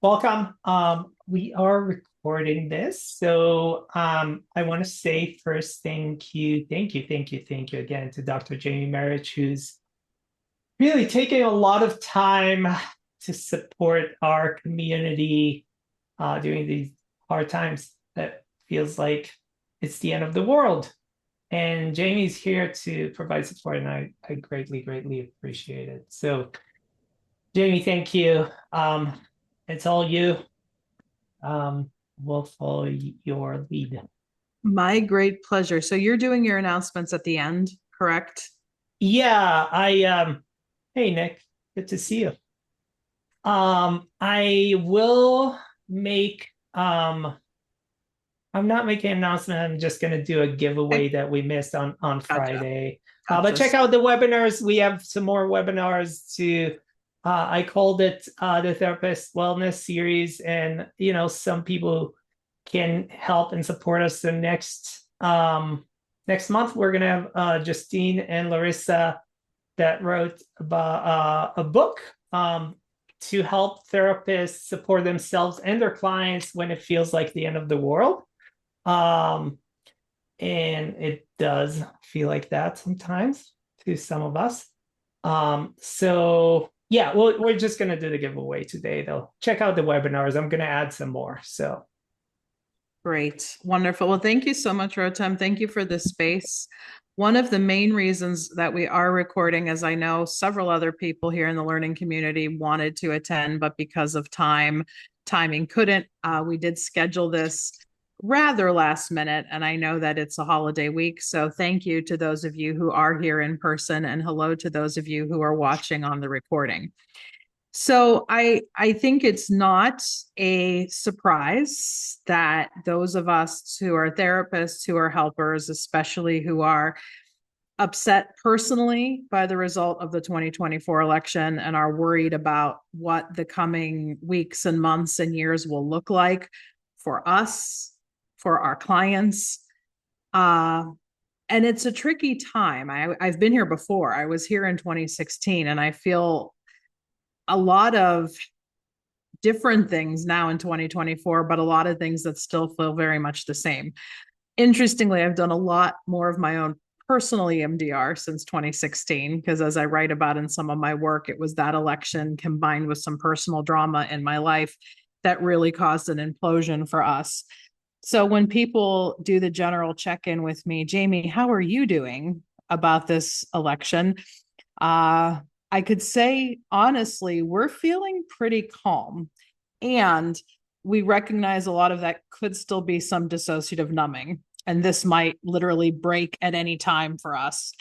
Welcome. We are recording this. I want to say first, thank you again to Dr. Jamie Marich, who's really taking a lot of time to support our community during these hard times that feels like it's the end of the world. And Jamie's here to provide support, and I greatly appreciate it. So, Jamie, thank you. It's all you. We'll follow your lead. My great pleasure. So you're doing your announcements at the end, correct? Yeah, hey Nick, good to see you. I will make I'm not making an announcement. I'm just gonna do a giveaway Okay, that we missed on gotcha. Friday. But Gotcha. check out the webinars. We have some more webinars to I called it the Therapist Wellness Series, and some people can help and support us. So next month we're gonna have Justine and Larissa that wrote about a book to help therapists support themselves and their clients when it feels like the end of the world. Um, and it does feel like that sometimes to some of us. So yeah, we're just gonna do the giveaway today, though. Check out the webinars. I'm gonna add some more. So Great. Wonderful. Well, thank you so much, Rotem. Thank you for this space. One of the main reasons that we are recording, as I know several other people here in the learning community wanted to attend, but because of timing couldn't. We did schedule this rather last minute, and I know that it's a holiday week. So thank you to those of you who are here in person, and hello to those of you who are watching on the recording. So I think it's not a surprise that those of us who are therapists, who are helpers, especially who are upset personally by the result of the 2024 election and are worried about what the coming weeks and months and years will look like for us, for our clients. And it's a tricky time. I've been here before. I was here in 2016, and I feel a lot of different things now in 2024, but a lot of things that still feel very much the same. Interestingly, I've done a lot more of my own personal EMDR since 2016, because as I write about in some of my work, it was that election combined with some personal drama in my life that really caused an implosion for us. So when people do the general check-in with me, Jamie, how are you doing about this election? I could say, honestly, we're feeling pretty calm. And we recognize a lot of that could still be some dissociative numbing. And this might literally break at any time for us,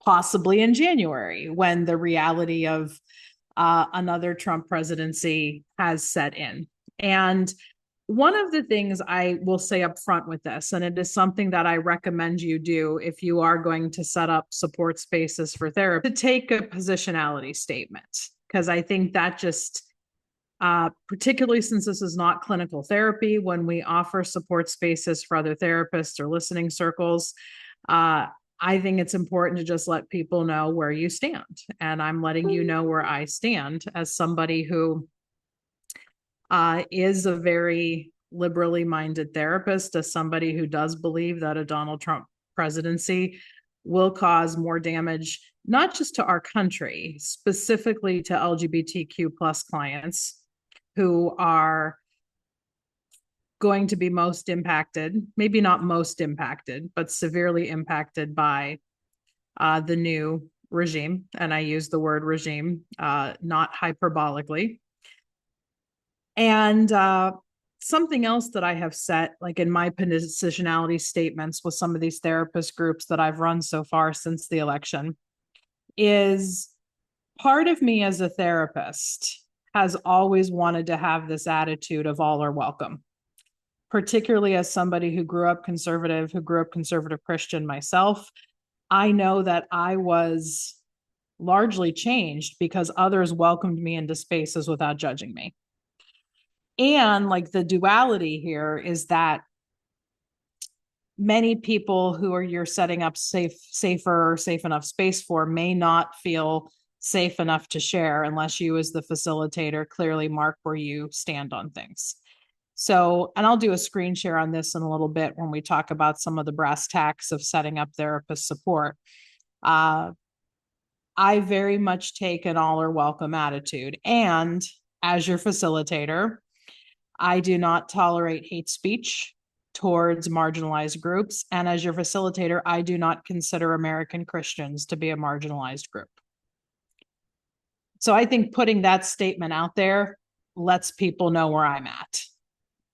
possibly in January, when the reality of another Trump presidency has set in. And one of the things I will say up front with this, and it is something that I recommend you do if you are going to set up support spaces for therapy, to take a positionality statement, because I think that just, particularly since this is not clinical therapy, when we offer support spaces for other therapists or listening circles, I think it's important to just let people know where you stand. And I'm letting you know where I stand as somebody who is a very liberally minded therapist, as somebody who does believe that a Donald Trump presidency will cause more damage, not just to our country, specifically to LGBTQ plus clients who are going to be most impacted, maybe not most impacted, but severely impacted by the new regime. And I use the word regime, not hyperbolically. And something else that I have set, like in my positionality statements with some of these therapist groups that I've run so far since the election, is part of me as a therapist has always wanted to have this attitude of all are welcome, particularly as somebody who grew up conservative Christian myself. I know that I was largely changed because others welcomed me into spaces without judging me. And like the duality here is that many people who are you're setting up safe enough space for may not feel safe enough to share unless you as the facilitator clearly mark where you stand on things. So, and I'll do a screen share on this in a little bit when we talk about some of the brass tacks of setting up therapist support. I very much take an all or welcome attitude. And as your facilitator, I do not tolerate hate speech towards marginalized groups. And as your facilitator, I do not consider American Christians to be a marginalized group. So I think putting that statement out there lets people know where I'm at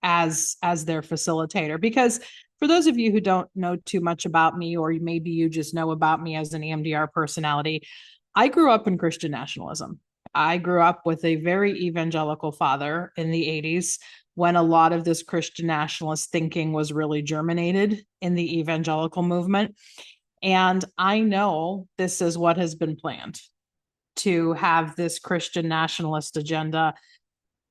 as their facilitator. Because for those of you who don't know too much about me, or maybe you just know about me as an EMDR personality, I grew up in Christian nationalism. I grew up with a very evangelical father in the 80s when a lot of this Christian nationalist thinking was really germinated in the evangelical movement. And I know this is what has been planned, to have this Christian nationalist agenda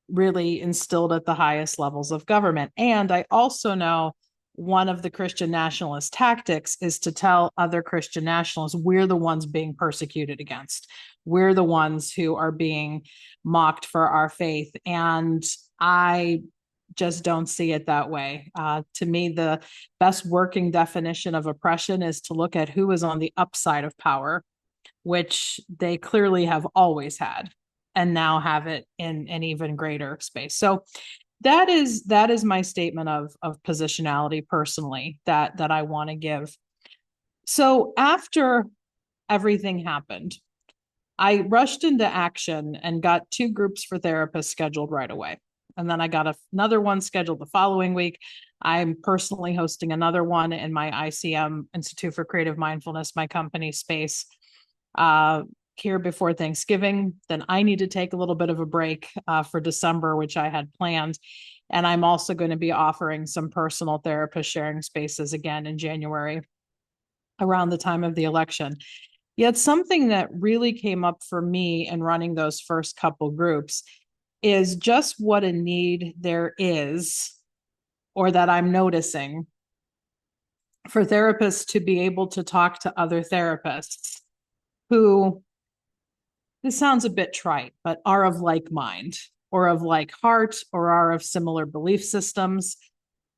really instilled at the highest levels of government. And I also know one of the Christian nationalist tactics is to tell other Christian nationalists, we're the ones being persecuted against. We're the ones who are being mocked for our faith. And I just don't see it that way. To me, the best working definition of oppression is to look at who is on the upside of power, which they clearly have always had, and now have it in an even greater space. So that is my statement of positionality personally that I want to give. So after everything happened, I rushed into action and got 2 groups for therapists scheduled right away. And then I got another one scheduled the following week. I'm personally hosting another one in my ICM, Institute for Creative Mindfulness, my company space, here before Thanksgiving. Then I need to take a little bit of a break for December, which I had planned. And I'm also going to be offering some personal therapist sharing spaces again in January around the time of the election. Yet something that really came up for me in running those first couple groups is just what a need there is, or that I'm noticing, for therapists to be able to talk to other therapists who, this sounds a bit trite, but are of like mind or of like heart or are of similar belief systems.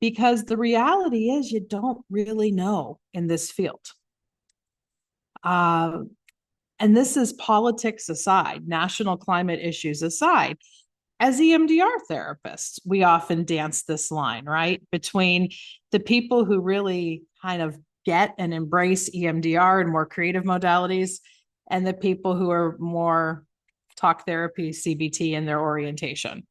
Because the reality is you don't really know in this field. And this is politics aside, national climate issues aside. As EMDR therapists, we often dance this line, right? Between the people who really kind of get and embrace EMDR and more creative modalities, and the people who are more talk therapy, CBT in their orientation.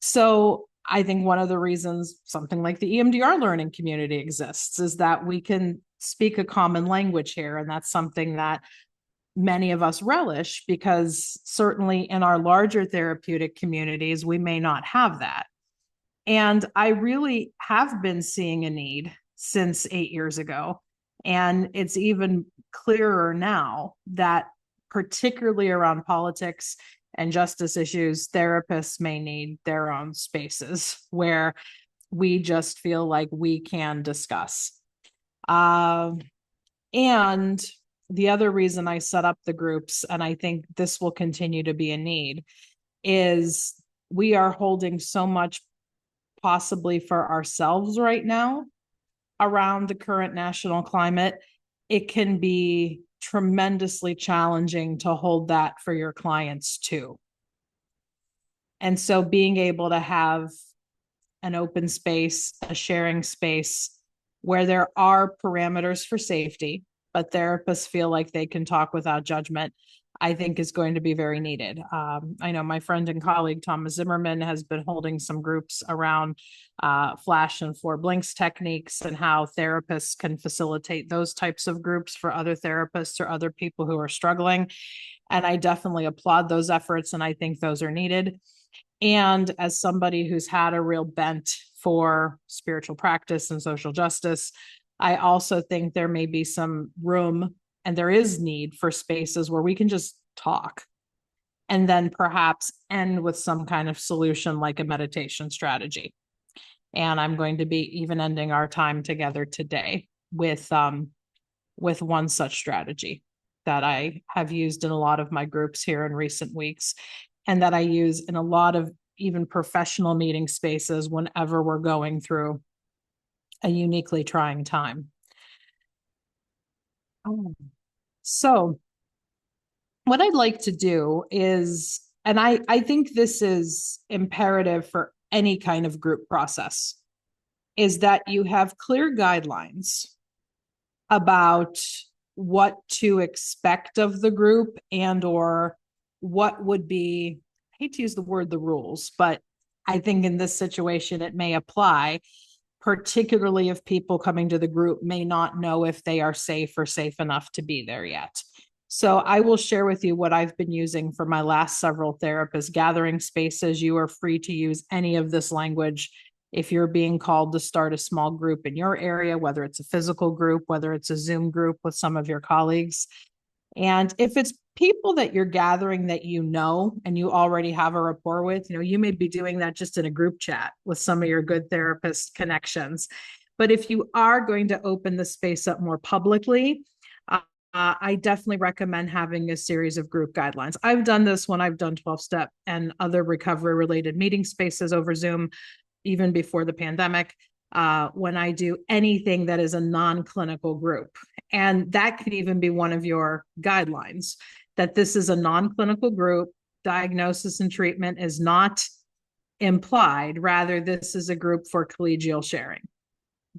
So I think one of the reasons something like the EMDR Learning Community exists is that we can speak a common language here. And that's something that many of us relish, because certainly in our larger therapeutic communities, we may not have that. And I really have been seeing a need since 8 years ago. And it's even clearer now that, particularly around politics and justice issues, therapists may need their own spaces where we just feel like we can discuss. And the other reason I set up the groups, and I think this will continue to be a need, is we are holding so much possibly for ourselves right now around the current national climate. It can be tremendously challenging to hold that for your clients too. And so being able to have an open space, a sharing space where there are parameters for safety, but therapists feel like they can talk without judgment, I think is going to be very needed. I know my friend and colleague, Thomas Zimmerman, has been holding some groups around flash and 4 blinks techniques and how therapists can facilitate those types of groups for other therapists or other people who are struggling. And I definitely applaud those efforts, and I think those are needed. And as somebody who's had a real bent for spiritual practice and social justice, I also think there may be some room, and there is need for spaces where we can just talk and then perhaps end with some kind of solution like a meditation strategy. And I'm going to be even ending our time together today with one such strategy that I have used in a lot of my groups here in recent weeks, and that I use in a lot of even professional meeting spaces whenever we're going through a uniquely trying time. So what I'd like to do is, and I think this is imperative for any kind of group process, is that you have clear guidelines about what to expect of the group and or what would be, I hate to use the word the rules, but I think in this situation it may apply, particularly if people coming to the group may not know if they are safe or safe enough to be there yet. So I will share with you what I've been using for my last several therapist gathering spaces. You are free to use any of this language if you're being called to start a small group in your area, whether it's a physical group, whether it's a Zoom group with some of your colleagues. And if it's people that you're gathering that you know and you already have a rapport with, you may be doing that just in a group chat with some of your good therapist connections. But if you are going to open the space up more publicly, I definitely recommend having a series of group guidelines. I've done this when I've done 12-step and other recovery related meeting spaces over Zoom, even before the pandemic, when I do anything that is a non-clinical group. And that could even be one of your guidelines, that this is a non-clinical group. Diagnosis and treatment is not implied. Rather, this is a group for collegial sharing.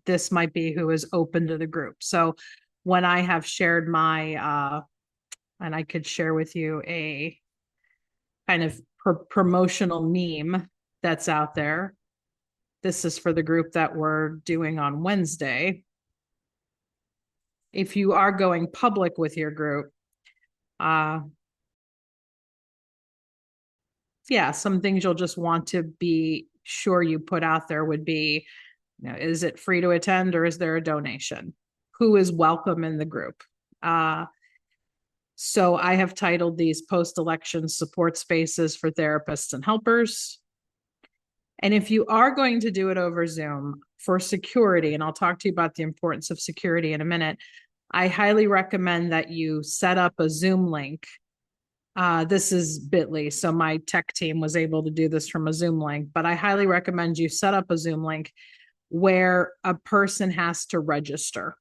This might be who is open to the group. So when I have shared my, and I could share with you a kind of promotional meme that's out there. This is for the group that we're doing on Wednesday. If you are going public with your group, yeah, some things you'll just want to be sure you put out there would be, is it free to attend or is there a donation? Who is welcome in the group? So I have titled these post-election support spaces for therapists and helpers. And if you are going to do it over Zoom for security, and I'll talk to you about the importance of security in a minute, I highly recommend that you set up a Zoom link. This is bit.ly, so my tech team was able to do this from a Zoom link, but I highly recommend you set up a Zoom link where a person has to register,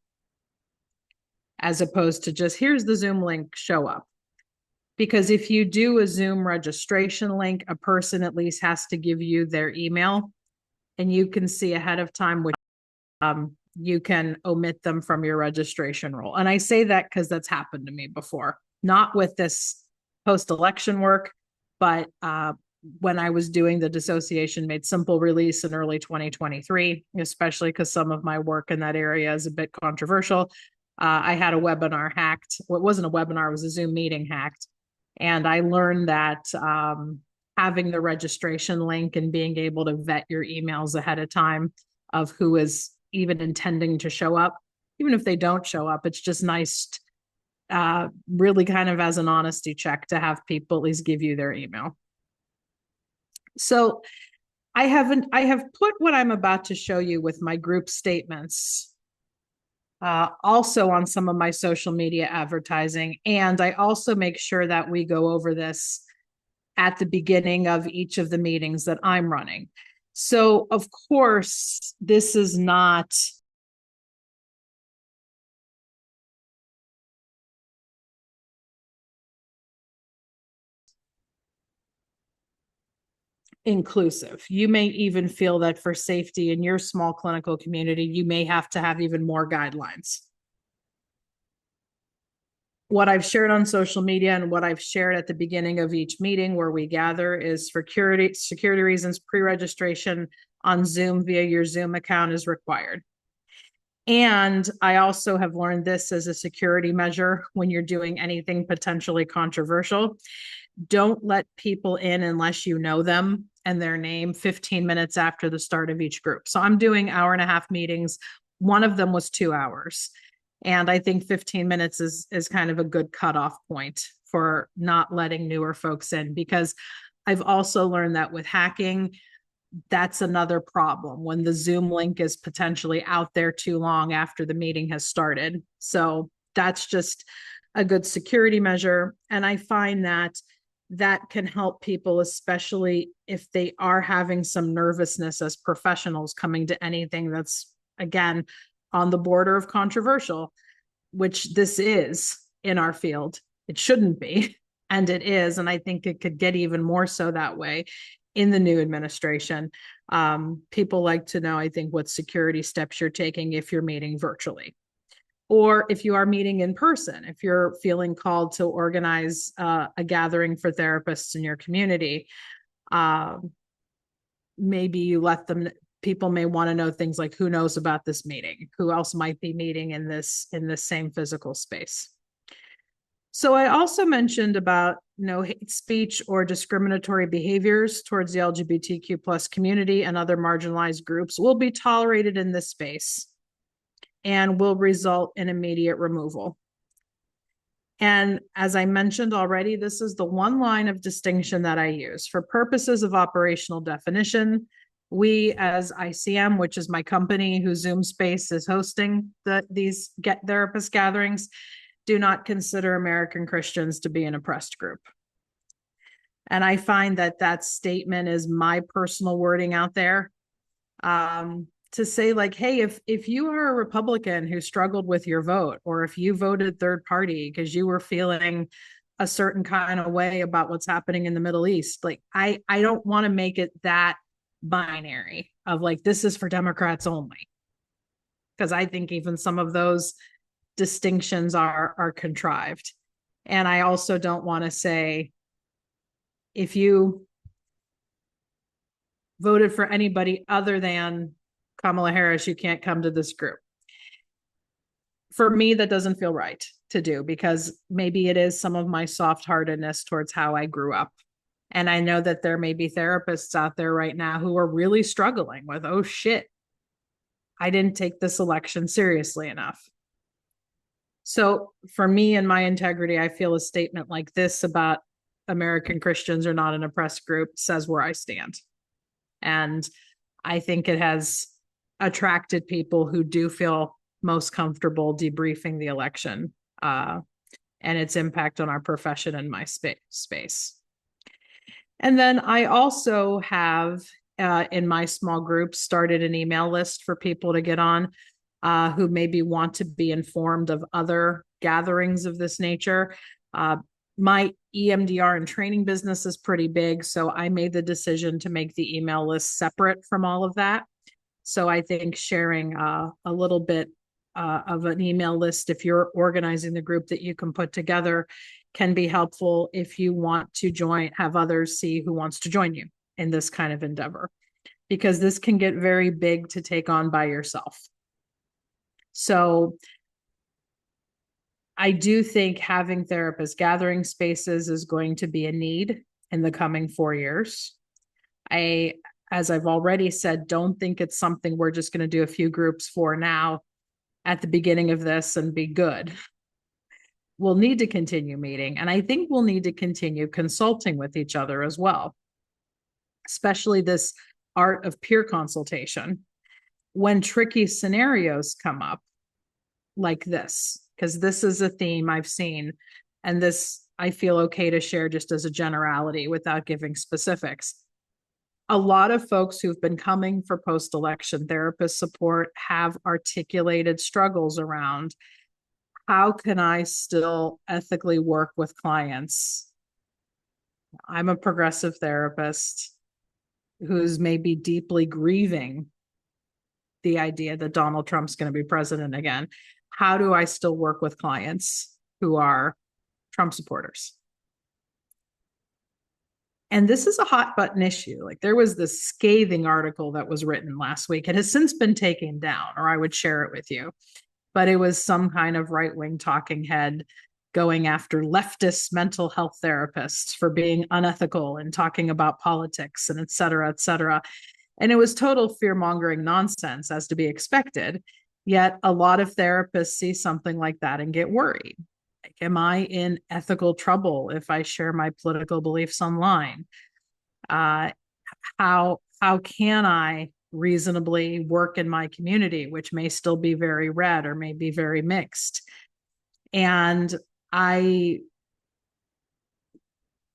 as opposed to just, here's the Zoom link, show up. Because if you do a Zoom registration link, a person at least has to give you their email, and you can see ahead of time which you can omit them from your registration role. And I say that because that's happened to me before, not with this post-election work, but when I was doing the Dissociation Made Simple release in early 2023, especially because some of my work in that area is a bit controversial. I had a webinar hacked. Well, it wasn't a webinar, it was a Zoom meeting hacked. And I learned that having the registration link and being able to vet your emails ahead of time of who is even intending to show up, even if they don't show up, it's just nice, really kind of as an honesty check to have people at least give you their email. So I have put what I'm about to show you with my group statements also on some of my social media advertising. And I also make sure that we go over this at the beginning of each of the meetings that I'm running. So of course, this is not inclusive. You may even feel that for safety in your small clinical community, you may have to have even more guidelines. What I've shared on social media and what I've shared at the beginning of each meeting where we gather is for security reasons, pre-registration on Zoom via your Zoom account is required. And I also have learned this as a security measure when you're doing anything potentially controversial. Don't let people in unless you know them and their name 15 minutes after the start of each group. So I'm doing 1.5-hour meetings. One of them was 2 hours. And I think 15 minutes is kind of a good cutoff point for not letting newer folks in, because I've also learned that with hacking, that's another problem when the Zoom link is potentially out there too long after the meeting has started. So that's just a good security measure. And I find that that can help people, especially if they are having some nervousness as professionals coming to anything that's, again, on the border of controversial, which this is in our field. It shouldn't be, and it is. And I think it could get even more so that way in the new administration. People like to know, I think, what security steps you're taking if you're meeting virtually, or if you are meeting in person, if you're feeling called to organize a gathering for therapists in your community. Maybe you let them, people may want to know things like, who knows about this meeting, who else might be meeting in this same physical space. So I also mentioned about no hate speech or discriminatory behaviors towards the LGBTQ plus community and other marginalized groups will be tolerated in this space and will result in immediate removal. And as I mentioned already, this is the one line of distinction that I use. For purposes of operational definition, we as ICM, which is my company whose Zoom space is hosting these Get Therapist gatherings, do not consider American Christians to be an oppressed group. And I find that that statement is my personal wording out there. To say like, hey, if you are a Republican who struggled with your vote, or if you voted third party because you were feeling a certain kind of way about what's happening in the Middle East, like I don't want to make it that binary of like, this is for Democrats only. Because I think even some of those distinctions are contrived. And I also don't want to say, if you voted for anybody other than Kamala Harris, you can't come to this group. For me, that doesn't feel right to do, because maybe it is some of my soft-heartedness towards how I grew up. And I know that there may be therapists out there right now who are really struggling with, oh shit, I didn't take this election seriously enough. So for me and my integrity, I feel a statement like this about American Christians are not an oppressed group says where I stand. And I think it has attracted people who do feel most comfortable debriefing the election and its impact on our profession and my space. And then I also have, in my small group, started an email list for people to get on who maybe want to be informed of other gatherings of this nature. My EMDR and training business is pretty big, so I made the decision to make the email list separate from all of that. So I think sharing a little bit of an email list, if you're organizing the group that you can put together, can be helpful if you want to join, have others see who wants to join you in this kind of endeavor, because this can get very big to take on by yourself. So I do think having therapist gathering spaces is going to be a need in the coming 4 years. As I've already said, don't think it's something we're just going to do a few groups for now at the beginning of this and be good. We'll need to continue meeting. And I think we'll need to continue consulting with each other as well, especially this art of peer consultation when tricky scenarios come up like this, because this is a theme I've seen. And this I feel okay to share just as a generality without giving specifics. A lot of folks who've been coming for post-election therapist support have articulated struggles around, how can I still ethically work with clients? I'm a progressive therapist who's maybe deeply grieving the idea that Donald Trump's going to be president again. How do I still work with clients who are Trump supporters? And this is a hot button issue. Like, there was this scathing article that was written last week. It has since been taken down, or I would share it with you. But it was some kind of right-wing talking head going after leftist mental health therapists for being unethical and talking about politics and et cetera, et cetera. And it was total fear-mongering nonsense, as to be expected. Yet a lot of therapists see something like that and get worried. Like, am I in ethical trouble if I share my political beliefs online? How can I reasonably work in my community, which may still be very red or may be very mixed? And I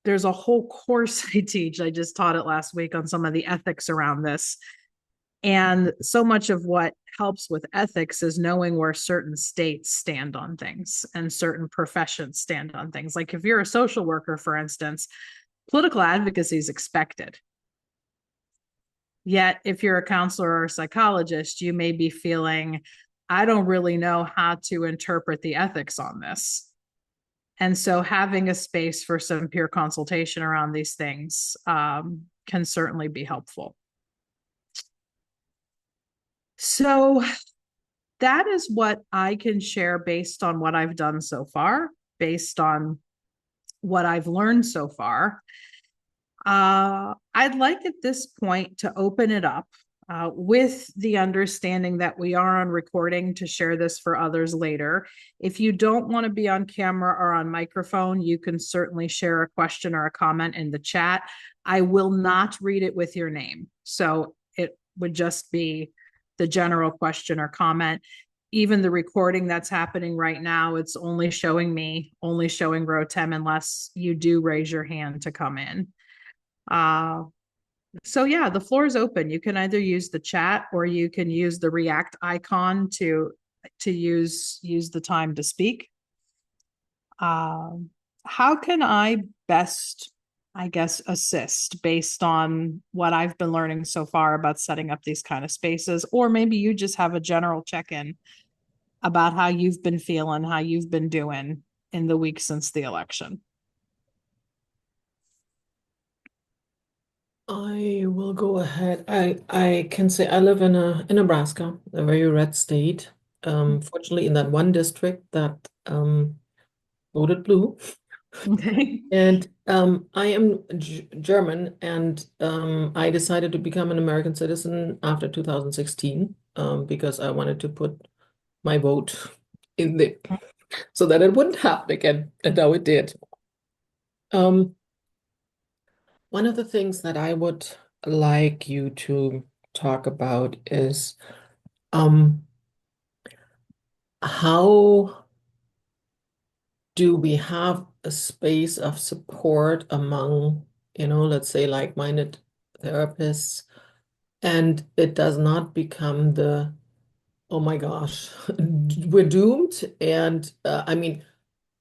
there's a whole course I teach. I just taught it last week on some of the ethics around this. And so much of what helps with ethics is knowing where certain states stand on things and certain professions stand on things. Like if you're a social worker, for instance, political advocacy is expected. Yet, if you're a counselor or a psychologist, you may be feeling, I don't really know how to interpret the ethics on this. And so, having a space for some peer consultation around these things can certainly be helpful. So, that is what I can share based on what I've done so far, based on what I've learned so far. I'd like at this point to open it up with the understanding that we are on recording to share this for others later. If you don't want to be on camera or on microphone, you can certainly share a question or a comment in the chat. I will not read it with your name. So it would just be the general question or comment. Even the recording that's happening right now, it's only showing me, only showing Rotem, unless you do raise your hand to come in. So yeah, the floor is open. You can either use the chat or you can use the react icon to use the time to speak. How can I best, I guess, assist based on what I've been learning so far about setting up these kind of spaces? Or maybe you just have a general check-in about how you've been feeling, how you've been doing in the week since the election. I will go ahead. I can say I live in Nebraska, a very red state. Fortunately, in that one district that voted blue. Okay. And I am German, and I decided to become an American citizen after 2016 because I wanted to put my vote in there so that it wouldn't happen again, and now it did. One of the things that I would like you to talk about is how do we have a space of support among, let's say like-minded therapists, and it does not become the, oh my gosh, we're doomed. And I mean,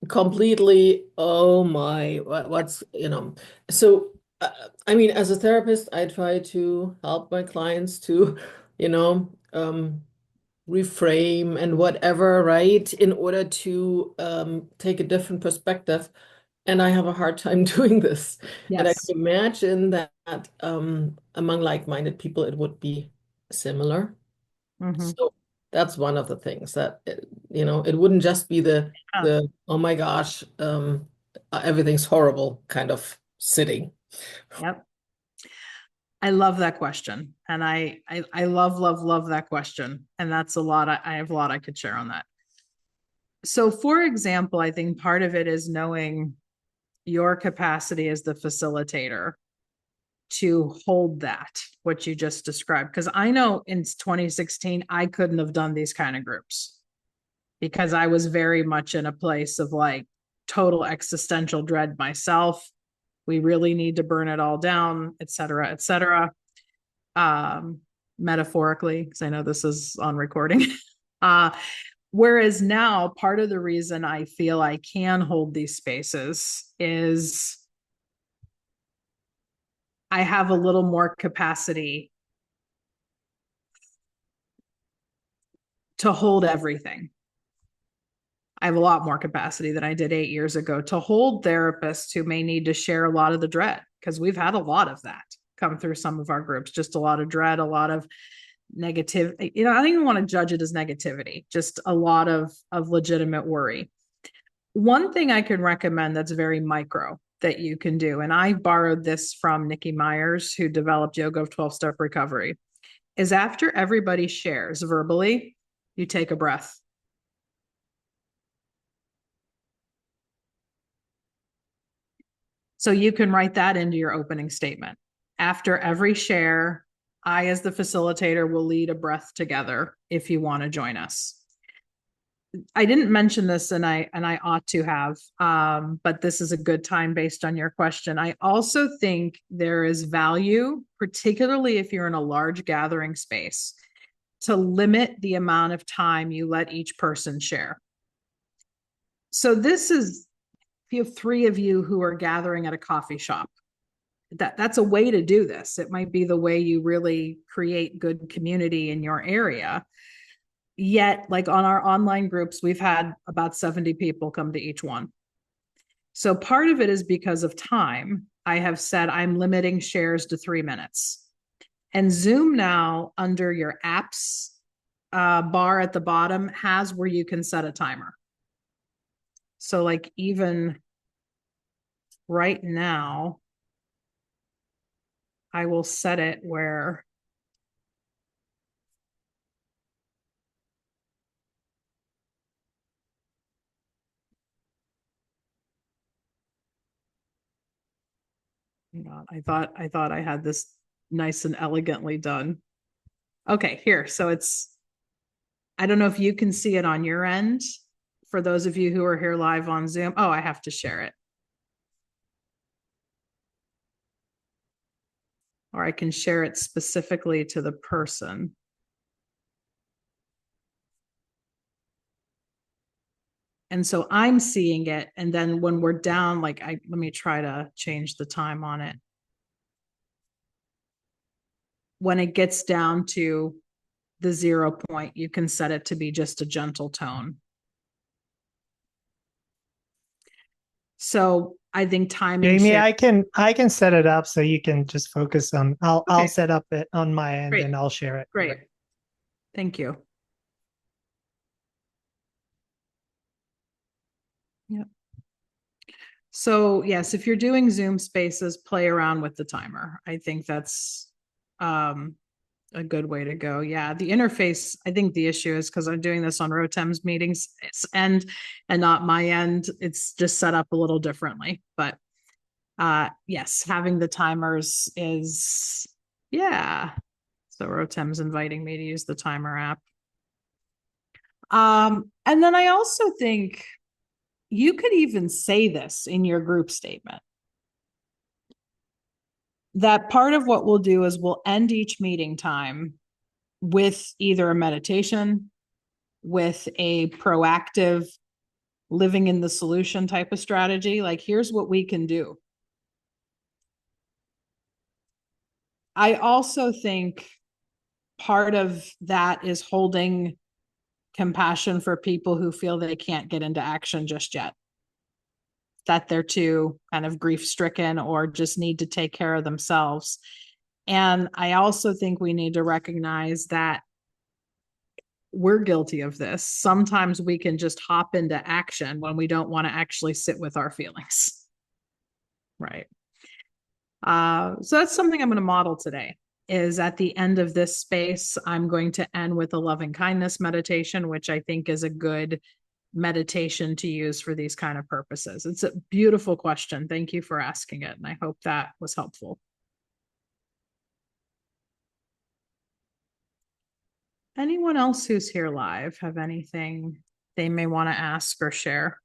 completely, oh my, what's, so I mean, as a therapist, I try to help my clients to, you know, reframe and whatever, right, in order to take a different perspective. And I have a hard time doing this. And I Yes. can imagine that among like-minded people, it would be similar. Mm-hmm. So that's one of the things that, it wouldn't just be the oh my gosh, everything's horrible kind of sitting. Yep. I love that question. And I love that question. And that's a lot. I have a lot I could share on that. So for example, I think part of it is knowing your capacity as the facilitator to hold that, what you just described. Because I know in 2016, I couldn't have done these kind of groups because I was very much in a place of like total existential dread myself. We really need to burn it all down, et cetera, et cetera. Metaphorically, because I know this is on recording. Whereas now, part of the reason I feel I can hold these spaces is I have a little more capacity to hold everything. I have a lot more capacity than I did 8 years ago to hold therapists who may need to share a lot of the dread, because we've had a lot of that come through some of our groups, just a lot of dread, a lot of negative. I don't even want to judge it as negativity, just a lot of legitimate worry. One thing I can recommend that's very micro that you can do, and I borrowed this from Nikki Myers, who developed Yoga of 12-Step Recovery, is after everybody shares verbally, you take a breath. So you can write that into your opening statement. After every share, I, as the facilitator, will lead a breath together if you want to join us. I didn't mention this and I ought to have, but this is a good time based on your question. I also think there is value, particularly if you're in a large gathering space, to limit the amount of time you let each person share. So this is, if you have 3 of you who are gathering at a coffee shop, that's a way to do this. It might be the way you really create good community in your area. Yet, like on our online groups, we've had about 70 people come to each one. So part of it is because of time. I have said I'm limiting shares to 3 minutes. And Zoom now, under your apps bar at the bottom, has where you can set a timer. So like even right now, I will set it where I thought I had this nice and elegantly done. Okay, here. So it's, I don't know if you can see it on your end. For those of you who are here live on Zoom. Oh, I have to share it. Or I can share it specifically to the person. And so I'm seeing it. And then when we're down, like let me try to change the time on it. When it gets down to the 0 point, you can set it to be just a gentle tone. So I think timing. Jamie, I can set it up so you can just focus on. I'll set up it on my end. Great. And I'll share it. Great. Thank you. Yep. So yes, if you're doing Zoom spaces, play around with the timer. I think that's a good way to go. Yeah, the interface, I think the issue is because I'm doing this on ROTEM's meetings end and not my end. It's just set up a little differently. But yes, having the timers is, yeah. So ROTEM's inviting me to use the timer app. And then I also think you could even say this in your group statement. That part of what we'll do is we'll end each meeting time with either a meditation, with a proactive living in the solution type of strategy. Like, here's what we can do. I also think part of that is holding compassion for people who feel they can't get into action just yet, that they're too kind of grief stricken or just need to take care of themselves. And I also think we need to recognize that we're guilty of this. Sometimes we can just hop into action when we don't want to actually sit with our feelings. Right. So that's something I'm going to model today. Is at the end of this space, I'm going to end with a loving kindness meditation, which I think is a good meditation to use for these kind of purposes. It's a beautiful question. Thank you for asking it. And I hope that was helpful. Anyone else who's here live have anything they may want to ask or share?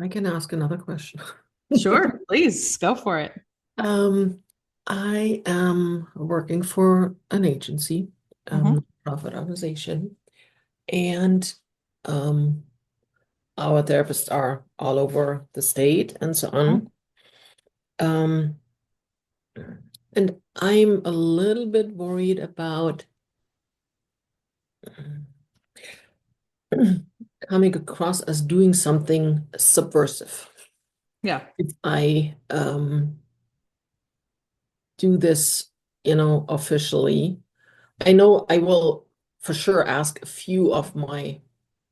I can ask another question. Sure, please go for it. I am working for an agency, profit organization, and our therapists are all over the state and so on. And I'm a little bit worried about coming across as doing something subversive. Yeah. If I do this, officially, I know I will for sure ask a few of my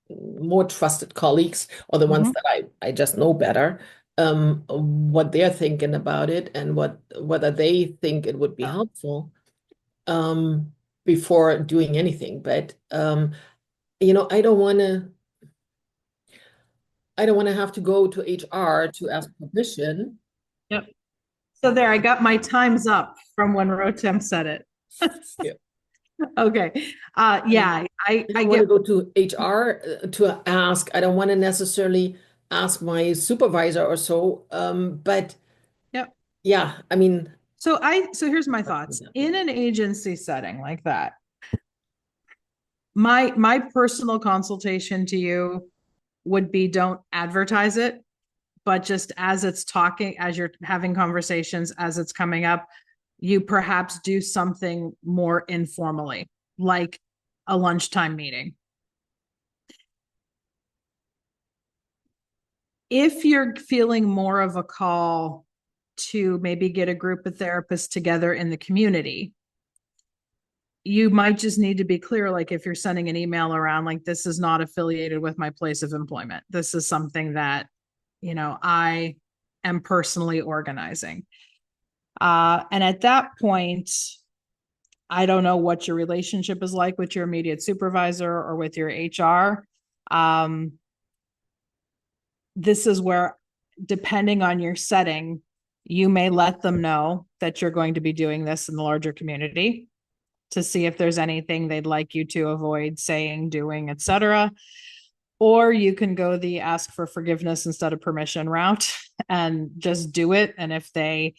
more trusted colleagues, or the ones Mhm. that I just know better, what they're thinking about it and whether they think it would be helpful, before doing anything. But I don't want to have to go to HR to ask permission. Yep. So there, I got my time's up from when Rotem said it. Yeah. Okay. Yeah, I I don't want get, to go to HR to ask. I don't want to necessarily ask my supervisor or so. But yep. yeah, I mean, So here's my thoughts. In an agency setting like that, my personal consultation to you would be don't advertise it, but just as it's talking, as you're having conversations, as it's coming up, you perhaps do something more informally, like a lunchtime meeting. If you're feeling more of a call to maybe get a group of therapists together in the community, you might just need to be clear, like if you're sending an email around, like this is not affiliated with my place of employment. This is something that, I am personally organizing. And at that point, I don't know what your relationship is like with your immediate supervisor or with your HR. This is where, depending on your setting, you may let them know that you're going to be doing this in the larger community to see if there's anything they'd like you to avoid saying, doing, etc. Or you can go the ask for forgiveness instead of permission route and just do it. And if they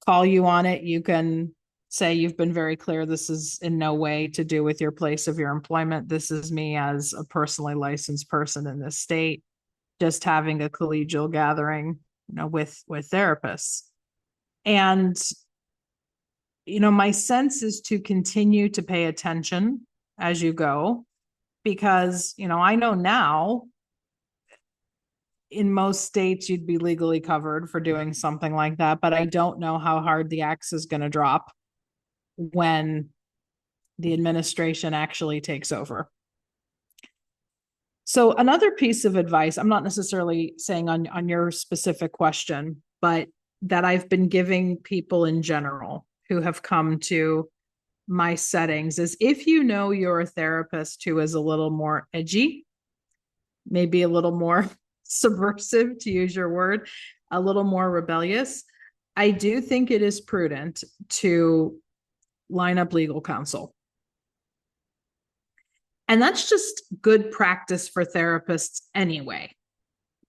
call you on it, you can say you've been very clear. This is in no way to do with your place of your employment. This is me as a personally licensed person in this state, just having a collegial gathering, with therapists. And my sense is to continue to pay attention as you go, because, I know now in most states you'd be legally covered for doing something like that, but I don't know how hard the axe is going to drop when the administration actually takes over. So another piece of advice, I'm not necessarily saying on your specific question, but that I've been giving people in general who have come to my settings, is if you're a therapist who is a little more edgy, maybe a little more subversive, to use your word, a little more rebellious, I do think it is prudent to line up legal counsel. And that's just good practice for therapists anyway,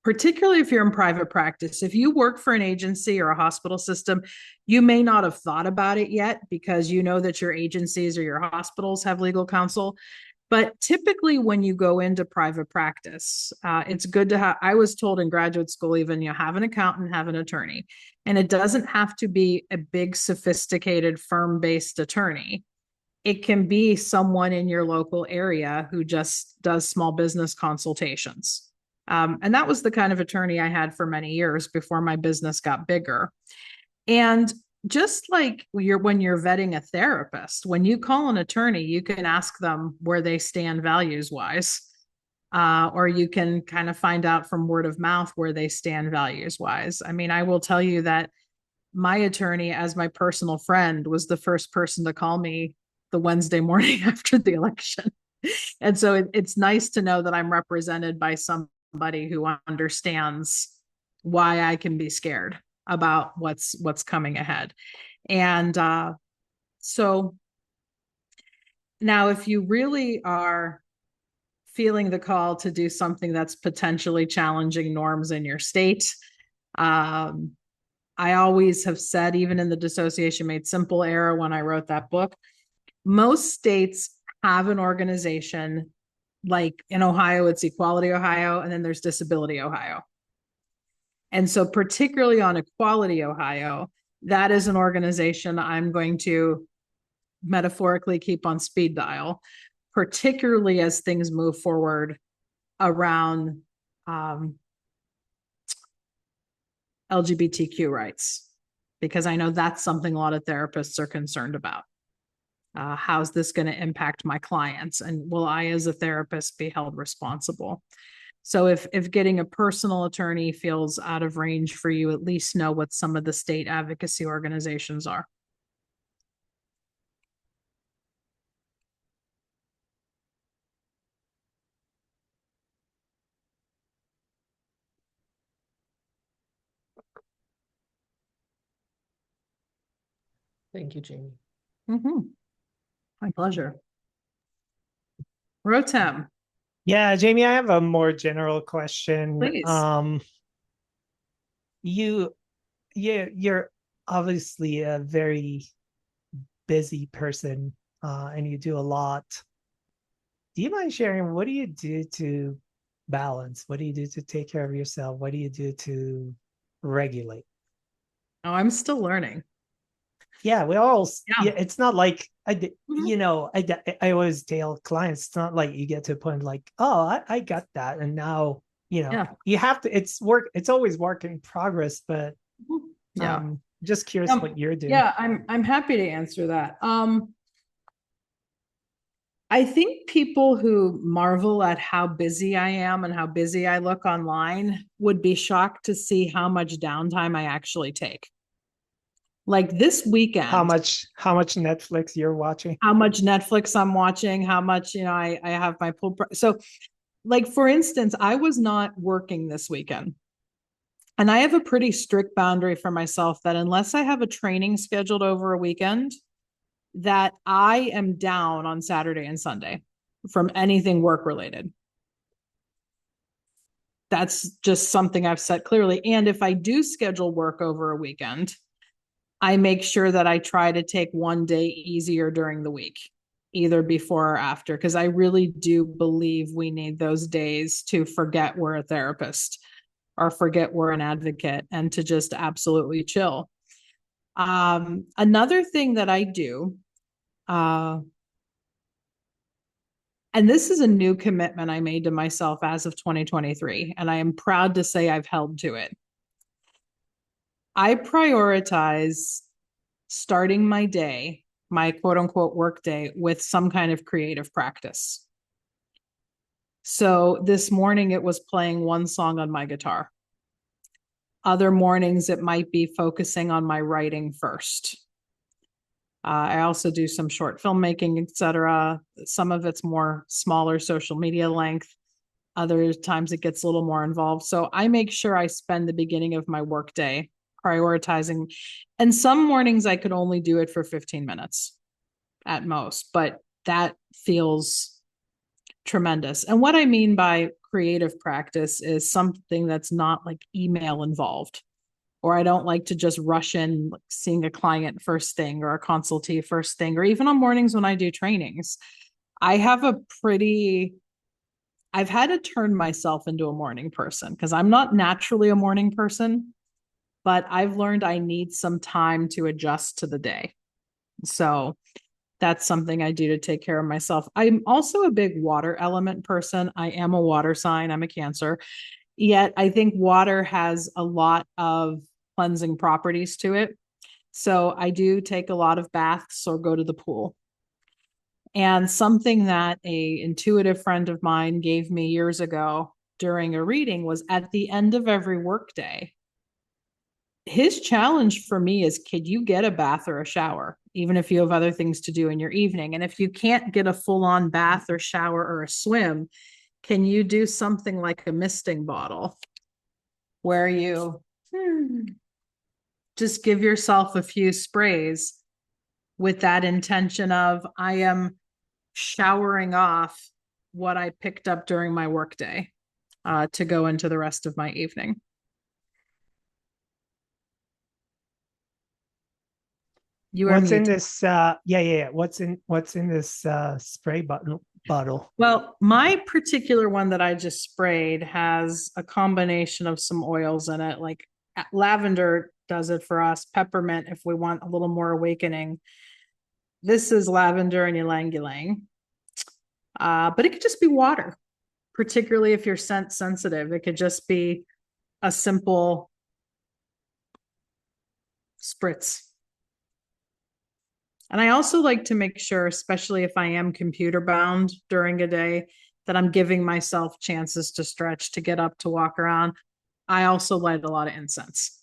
particularly if you're in private practice. If you work for an agency or a hospital system, you may not have thought about it yet because you know that your agencies or your hospitals have legal counsel. But typically when you go into private practice, it's good to have, I was told in graduate school, even, have an accountant, have an attorney. And it doesn't have to be a big, sophisticated firm-based attorney. It can be someone in your local area who just does small business consultations. And that was the kind of attorney I had for many years before my business got bigger. And just like when you're vetting a therapist, when you call an attorney, you can ask them where they stand values wise, or you can kind of find out from word of mouth where they stand values wise. I mean, I will tell you that my attorney, as my personal friend, was the first person to call me the Wednesday morning after the election. And so it's nice to know that I'm represented by somebody who understands why I can be scared about what's coming ahead. And so now, if you really are feeling the call to do something that's potentially challenging norms in your state, I always have said, even in the Dissociation Made Simple era when I wrote that book, most states have an organization. Like in Ohio, it's Equality Ohio, and then there's Disability Ohio. And so particularly on Equality Ohio, that is an organization I'm going to metaphorically keep on speed dial, particularly as things move forward around LGBTQ rights, because I know that's something a lot of therapists are concerned about. How's this going to impact my clients? And will I, as a therapist, be held responsible? So if getting a personal attorney feels out of range for you, at least know what some of the state advocacy organizations are. Thank you, Jamie. My pleasure. Rotem, Yeah, Jamie, I have a more general question. please. You're obviously a very busy person, and you do a lot. Do you mind sharing what do you do to balance? What do you do to take care of yourself? What do you do to regulate? Oh, I'm still learning. Yeah, we all. Yeah. Yeah, it's not like Mhm. I always tell clients, it's not like you get to a point like, oh, I got that, and now Yeah. you have to. It's work. It's always work in progress, but Yeah. just curious what you're doing. Yeah, I'm happy to answer that. I think people who marvel at how busy I am and how busy I look online would be shocked to see how much downtime I actually take. Like this weekend, How much Netflix you're watching? how much Netflix I'm watching, how much, I have my pool. So, like, for instance, I was not working this weekend. And I have a pretty strict boundary for myself that unless I have a training scheduled over a weekend, that I am down on Saturday and Sunday from anything work related. That's just something I've set clearly. And if I do schedule work over a weekend, I make sure that I try to take one day easier during the week, either before or after, because I really do believe we need those days to forget we're a therapist or forget we're an advocate and to just absolutely chill. Another thing that I do, and this is a new commitment I made to myself as of 2023, and I am proud to say I've held to it. I prioritize starting my day, my quote unquote work day, with some kind of creative practice. So this morning it was playing one song on my guitar. Other mornings it might be focusing on my writing first. I also do some short filmmaking, etc. Some of it's more smaller social media length. Other times it gets a little more involved. So I make sure I spend the beginning of my workday prioritizing. And some mornings I could only do it for 15 minutes at most, but that feels tremendous. And what I mean by creative practice is something that's not like email involved, or I don't like to just rush in like seeing a client first thing or a consultee first thing, or even on mornings when I do trainings. I've had to turn myself into a morning person because I'm not naturally a morning person, but I've learned I need some time to adjust to the day. So that's something I do to take care of myself. I'm also a big water element person. I am a water sign, I'm a Cancer. Yet I think water has a lot of cleansing properties to it. So I do take a lot of baths or go to the pool. And something that a intuitive friend of mine gave me years ago during a reading was at the end of every workday, his challenge for me is, could you get a bath or a shower, even if you have other things to do in your evening? And if you can't get a full-on bath or shower or a swim, can you do something like a misting bottle where you just give yourself a few sprays with that intention of, I am showering off what I picked up during my workday to go into the rest of my evening. You are What's in muted. this? What's in this spray bottle? Well, my particular one that I just sprayed has a combination of some oils in it, like lavender does it for us, peppermint if we want a little more awakening. This is lavender and ylang ylang. But it could just be water, particularly if you're scent sensitive. It could just be a simple spritz. And I also like to make sure, especially if I am computer bound during a day, that I'm giving myself chances to stretch, to get up, to walk around. I also light a lot of incense.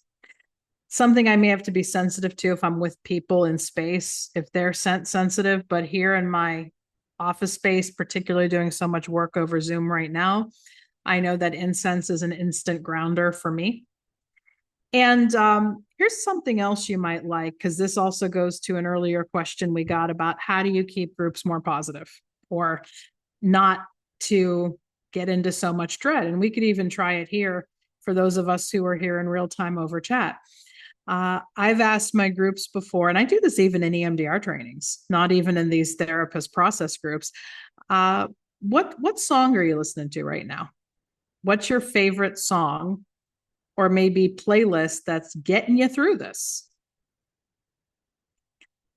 Something I may have to be sensitive to if I'm with people in space, if they're scent sensitive, but here in my office space, particularly doing so much work over Zoom right now, I know that incense is an instant grounder for me. And here's something else you might like, because this also goes to an earlier question we got about how do you keep groups more positive or not to get into so much dread. And we could even try it here for those of us who are here in real time over chat. I've asked my groups before, and I do this even in EMDR trainings, not even in these therapist process groups. What song are you listening to right now? What's your favorite song or maybe playlist that's getting you through this?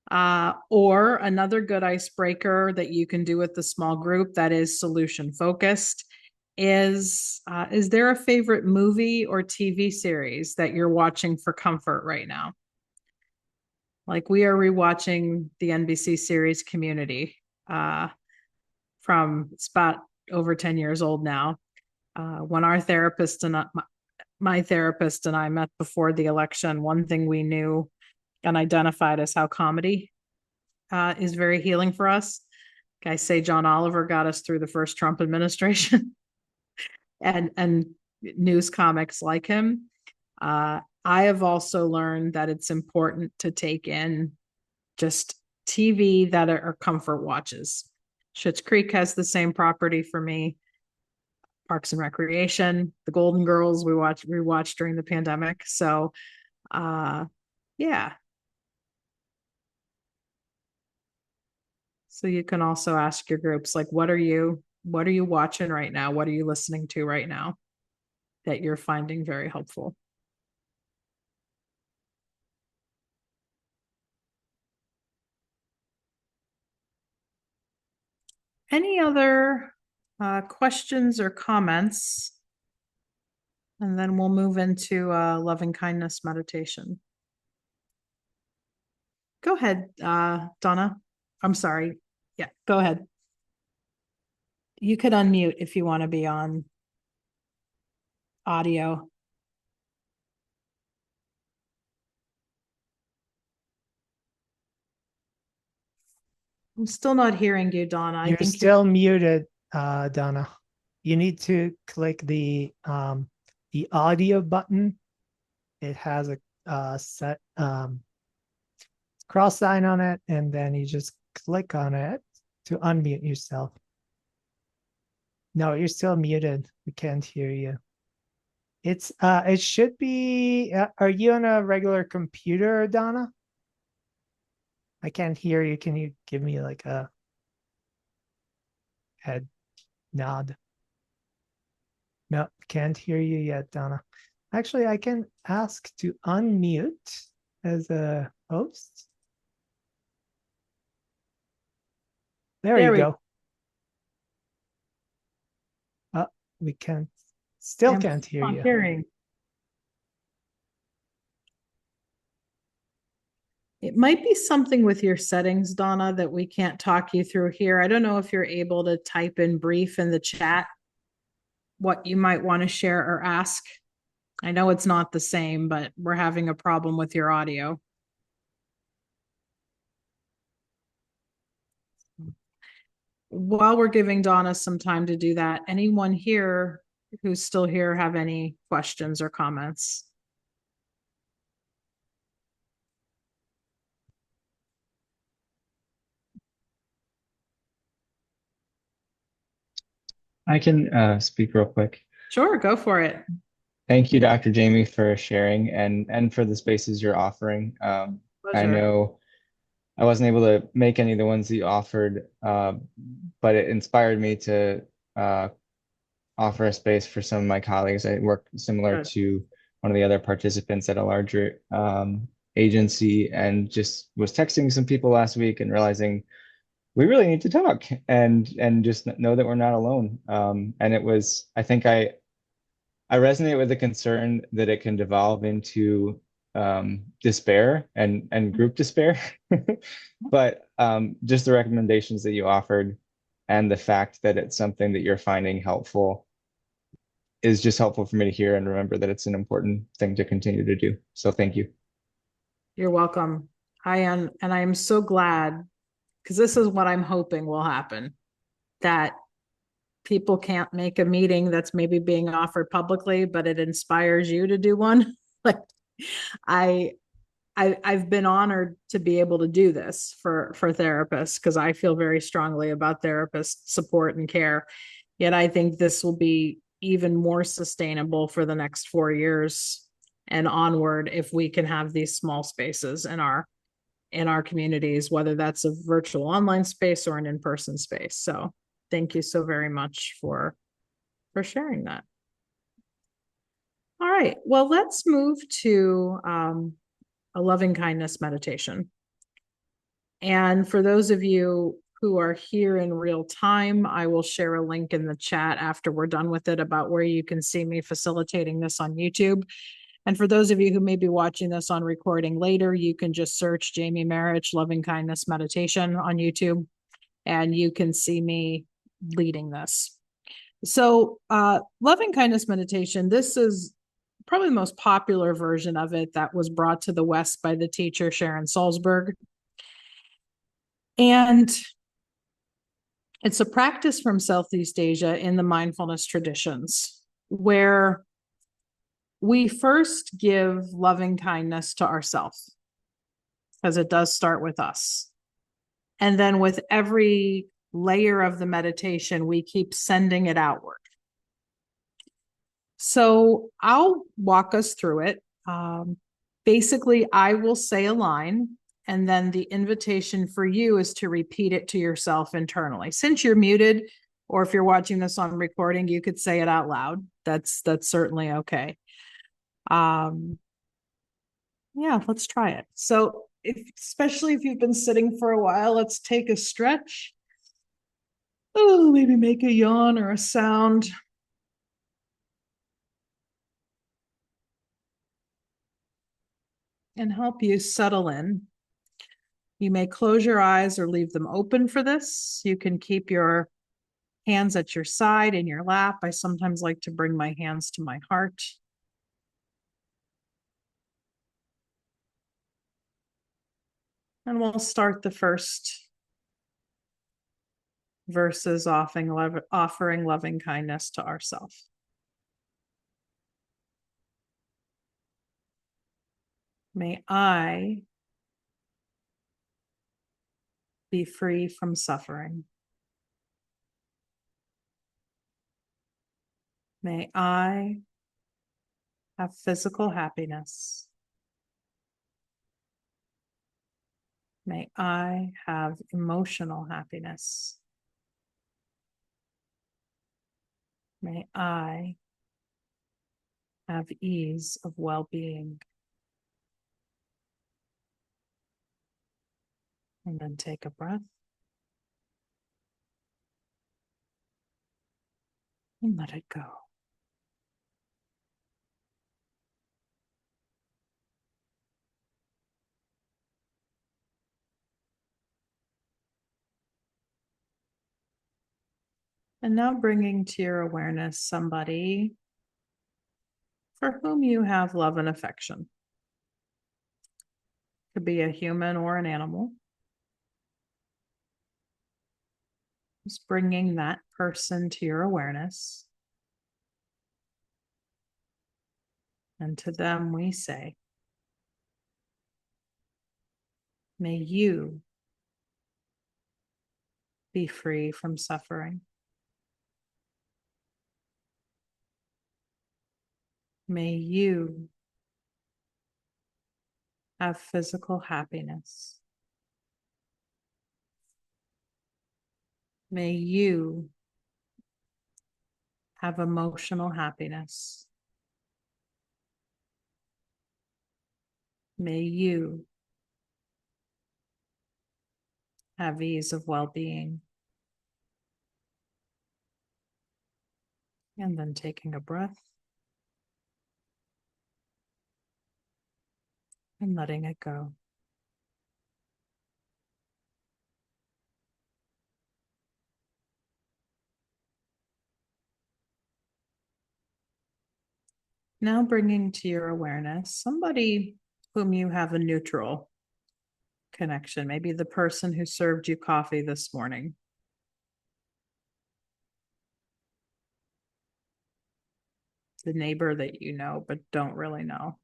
Or another good icebreaker that you can do with the small group that is solution focused is there a favorite movie or TV series that you're watching for comfort right now? Like we are rewatching the NBC series Community from it's about over 10 years old now. When our therapist and my therapist and I met before the election, one thing we knew and identified as how comedy is very healing for us. I say John Oliver got us through the first Trump administration and news comics like him. I have also learned that it's important to take in just TV that are comfort watches. Schitt's Creek has the same property for me. Parks and Recreation, The Golden Girls, we rewatched during the pandemic. So, yeah. So you can also ask your groups like, what are you watching right now? What are you listening to right now that you're finding very helpful? Any other questions or comments? And then we'll move into loving kindness meditation. Go ahead, Donna. I'm sorry. Yeah, go ahead. You could unmute if you want to be on audio. I'm still not hearing you, Donna. You're still muted, Donna. You need to click the audio button. It has a set cross sign on it, and then you just click on it to unmute yourself. No, you're still muted. We can't hear you. It should be. Are you on a regular computer, Donna? I can't hear you. Can you give me like a head nod? No, can't hear you yet, Donna. Actually, I can ask to unmute as a host. There you go. We still can't hear you. Hearing. It might be something with your settings, Donna, that we can't talk you through here. I don't know if you're able to type in brief in the chat what you might want to share or ask. I know it's not the same, but we're having a problem with your audio. While we're giving Donna some time to do that, anyone here who's still here have any questions or comments? I can speak real quick. Sure, go for it. Thank you, Dr. Jamie, for sharing and for the spaces you're offering. I know I wasn't able to make any of the ones that you offered, but it inspired me to offer a space for some of my colleagues. I work similar to one of the other participants at a larger agency, and just was texting some people last week and realizing we really need to talk and just know that we're not alone. And it was, I think I resonate with the concern that it can devolve into despair and group despair. But just the recommendations that you offered and the fact that it's something that you're finding helpful is just helpful for me to hear and remember that it's an important thing to continue to do. So thank you. You're welcome. I am, and I am so glad, because this is what I'm hoping will happen, that people can't make a meeting that's maybe being offered publicly, but it inspires you to do one. Like I've been honored to be able to do this for therapists, because I feel very strongly about therapist support and care. Yet I think this will be even more sustainable for the next 4 years and onward if we can have these small spaces in our communities, whether that's a virtual online space or an in-person space. So thank you so very much for sharing that. All right, well, let's move to a loving kindness meditation. And for those of you who are here in real time, I will share a link in the chat after we're done with it about where you can see me facilitating this on YouTube. And for those of you who may be watching this on recording later, you can just search Jamie Marich Loving Kindness Meditation on YouTube, and you can see me leading this. So loving kindness meditation, this is probably the most popular version of it that was brought to the West by the teacher Sharon Salzberg. And it's a practice from Southeast Asia in the mindfulness traditions, where we first give loving kindness to ourselves, because it does start with us. And then with every layer of the meditation, we keep sending it outward. So I'll walk us through it. Basically, I will say a line, and then the invitation for you is to repeat it to yourself internally. Since you're muted, or if you're watching this on recording, you could say it out loud. That's certainly okay. Yeah, let's try it. So especially if you've been sitting for a while, let's take a stretch. Oh, maybe make a yawn or a sound. And help you settle in. You may close your eyes or leave them open for this. You can keep your hands at your side in your lap. I sometimes like to bring my hands to my heart. And we'll start the first verses offering loving kindness to ourselves. May I be free from suffering. May I have physical happiness. May I have emotional happiness. May I have ease of well-being. And then take a breath. And let it go. And now bringing to your awareness somebody for whom you have love and affection. Could be a human or an animal. Just bringing that person to your awareness. And to them we say, may you be free from suffering. May you have physical happiness. May you have emotional happiness. May you have ease of well-being. And then taking a breath. and letting it go. Now bringing to your awareness somebody whom you have a neutral connection, maybe the person who served you coffee this morning. The neighbor that you know but don't really know.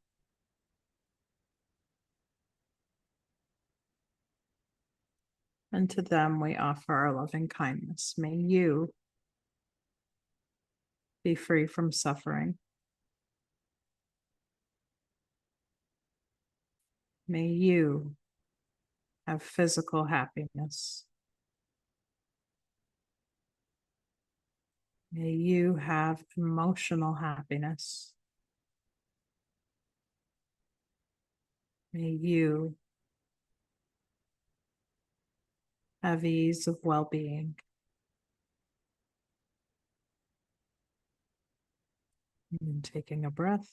And to them we offer our loving kindness. May you be free from suffering. May you have physical happiness. May you have emotional happiness. May you have ease of well-being. And taking a breath.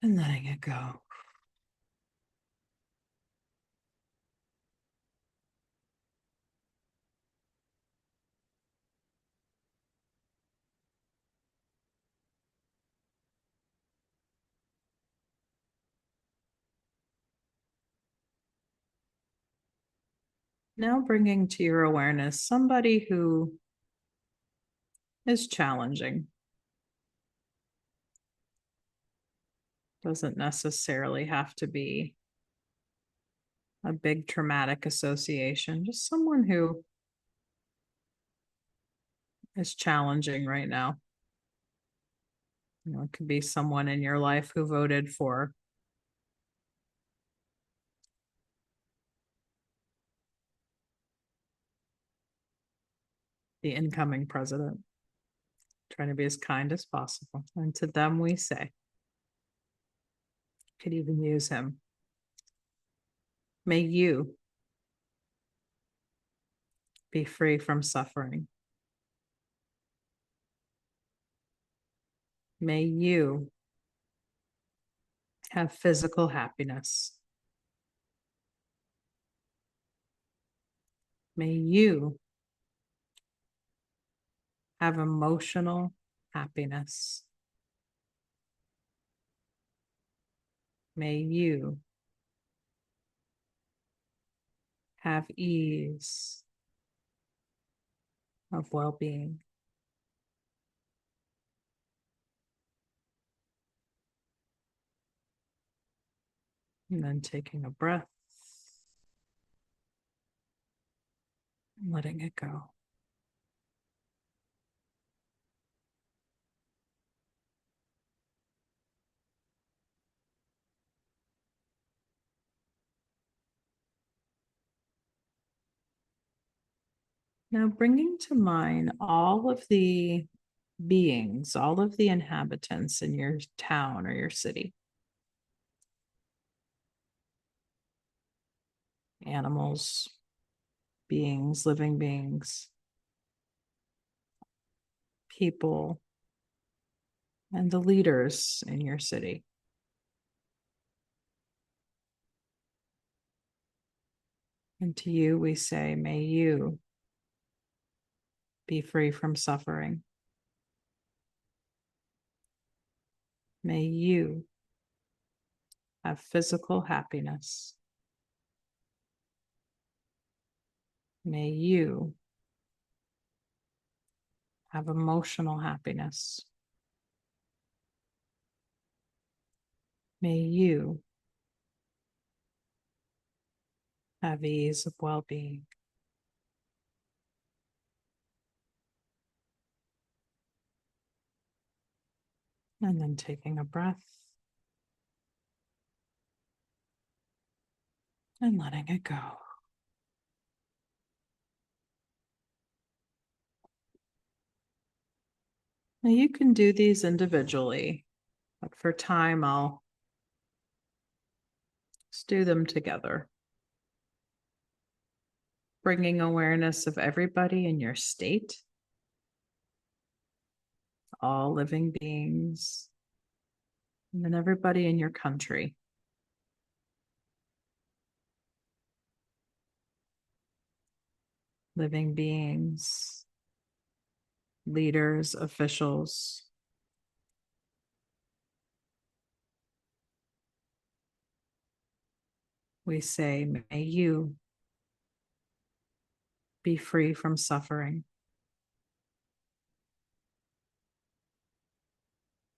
And letting it go. Now bringing to your awareness somebody who is challenging. Doesn't necessarily have to be a big traumatic association, just someone who is challenging right now. You know, it could be someone in your life who voted for the incoming president, trying to be as kind as possible. And to them we say, could even use him. May you be free from suffering. May you have physical happiness. May you have emotional happiness. May you have ease of well-being. And then taking a breath, and letting it go. Now bringing to mind all of the beings, all of the inhabitants in your town or your city. Animals, beings, living beings, people, and the leaders in your city. And to you we say, may you be free from suffering. May you have physical happiness. May you have emotional happiness. May you have ease of well-being. And then taking a breath and letting it go. Now you can do these individually, but for time, I'll just do them together. Bringing awareness of everybody in your state, all living beings, and then everybody in your country. Living beings, leaders, officials. We say, may you be free from suffering.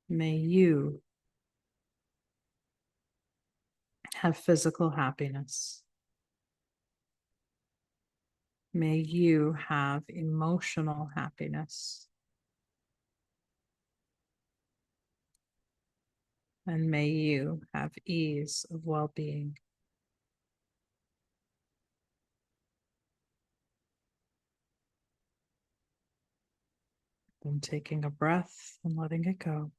May you have physical happiness. May you have emotional happiness. And may you have ease of well-being. Then taking a breath and letting it go.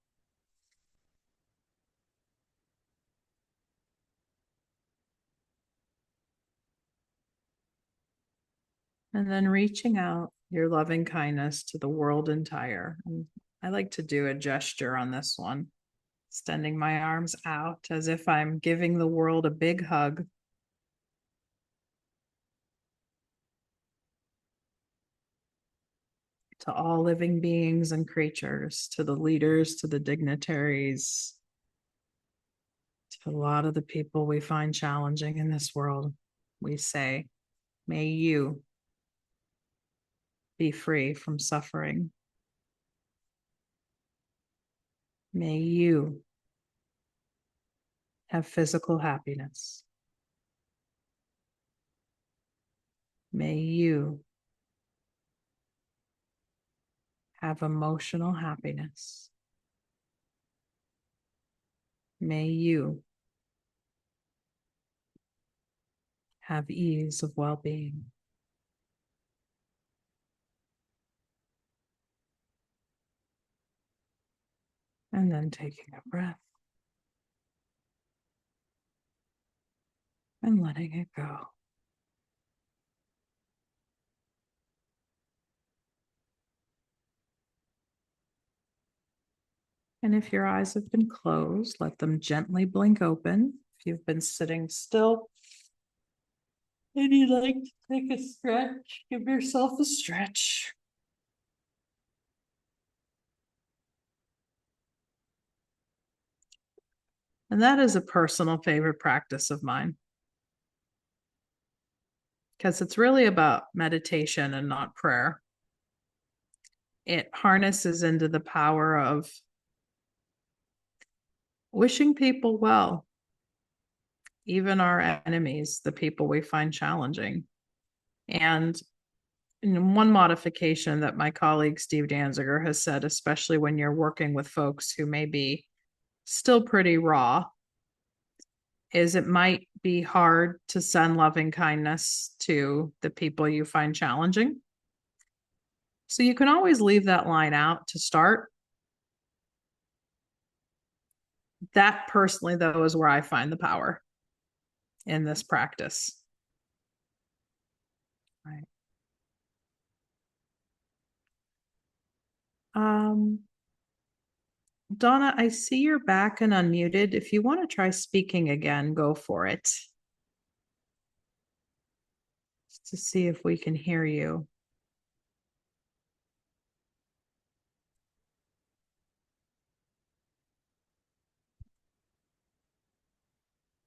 And then reaching out your loving kindness to the world entire. And I like to do a gesture on this one, extending my arms out as if I'm giving the world a big hug. To all living beings and creatures, to the leaders, to the dignitaries, to a lot of the people we find challenging in this world, we say, may you be free from suffering. May you have physical happiness. May you have emotional happiness. May you have ease of well-being. And then taking a breath and letting it go. And if your eyes have been closed, let them gently blink open. If you've been sitting still and you'd like to take a stretch, give yourself a stretch. And that is a personal favorite practice of mine, because it's really about meditation and not prayer. It harnesses into the power of wishing people well, even our enemies, the people we find challenging. And one modification that my colleague Steve Danziger has said, especially when you're working with folks who may be still pretty raw, is it might be hard to send loving kindness to the people you find challenging. So you can always leave that line out to start. That personally, though, is where I find the power in this practice. Right. Donna, I see you're back and unmuted. If you want to try speaking again, go for it. Just to see if we can hear you.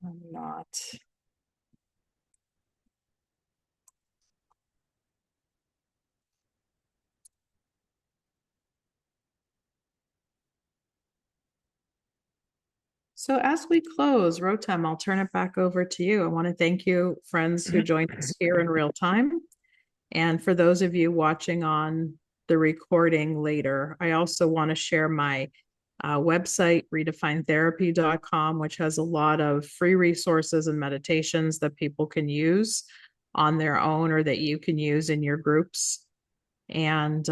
I'm not. So as we close, Rotem, I'll turn it back over to you. I want to thank you, friends who joined us here in real time. And for those of you watching on the recording later, I also want to share my website, redefinetherapy.com, which has a lot of free resources and meditations that people can use on their own or that you can use in your groups. And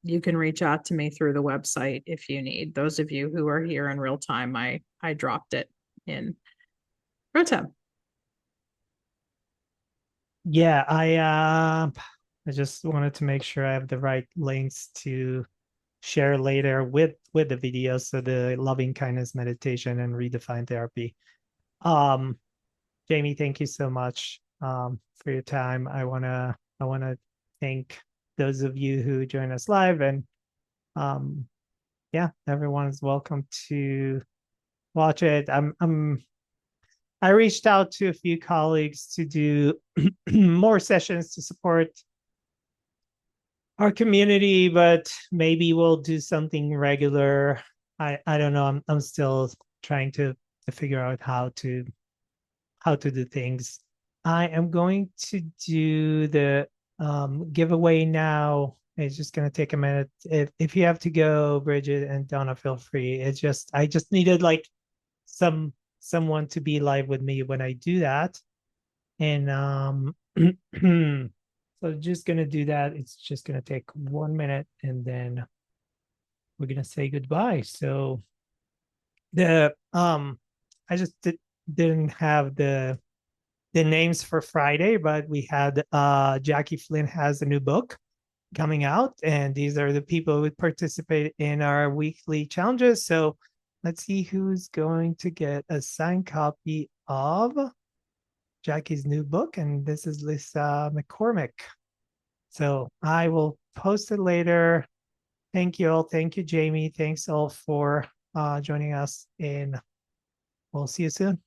you can reach out to me through the website if you need. Those of you who are here in real time, I dropped it in Rotem. Yeah, I just wanted to make sure I have the right links to share later with the videos, so the loving kindness meditation and redefined therapy. Jamie, thank you so much for your time. I wanna thank those of you who join us live, and yeah, everyone is welcome to watch it. I reached out to a few colleagues to do more sessions to support our community, but maybe we'll do something regular. I don't know. I'm still trying to figure out how to do things. I am going to do the giveaway now. It's just gonna take a minute. If you have to go, Bridget and Donna, feel free. It's just I just needed like someone to be live with me when I do that. And so just gonna do that. It's just gonna take 1 minute, and then we're gonna say goodbye. So the I just didn't have the names for Friday, but we had Jackie Flynn has a new book coming out, and these are the people who participate in our weekly challenges. So let's see who's going to get a signed copy of Jackie's new book, and this is Lisa McCormick. So I will post it later. Thank you all. Thank you, Jamie. Thanks all for joining us, and we'll see you soon.